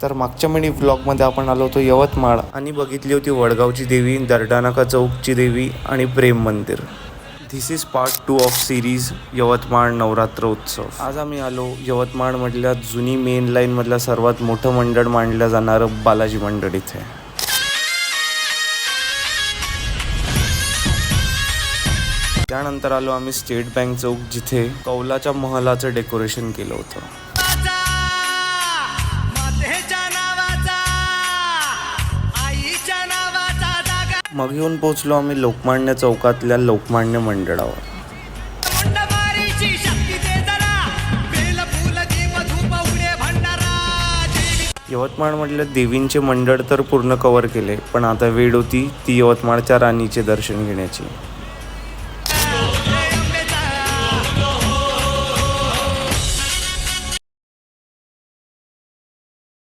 तर मागच्या मिनी व्लॉगमध्ये आपण आलो होतो यवतमाळ आणि बघितली होती वडगावची देवी, दर्डानाका चौकची देवी आणि प्रेम मंदिर. This is part 2 of series Yavatmal Navratra उत्सव. आज आम्ही आलो यवतमाळमधल्या जुनी मेन लाईनमधल्या सर्वात मोठं मंडळ मानलं जाणारं बालाजी मंडळ इथे. त्यानंतर आलो आम्ही स्टेट बँक चौक, जिथे कौलाच्या महलाचं डेकोरेशन केलं होतं. मग येऊन पोहोचलो आम्ही लोकमान्य चौकातल्या लोकमान्य मंडळावर. यवतमाळमधल्या देवींचे मंडळ तर पूर्ण कव्हर केले, पण आता वेळ होती ती यवतमाळच्या राणीचे दर्शन घेण्याची.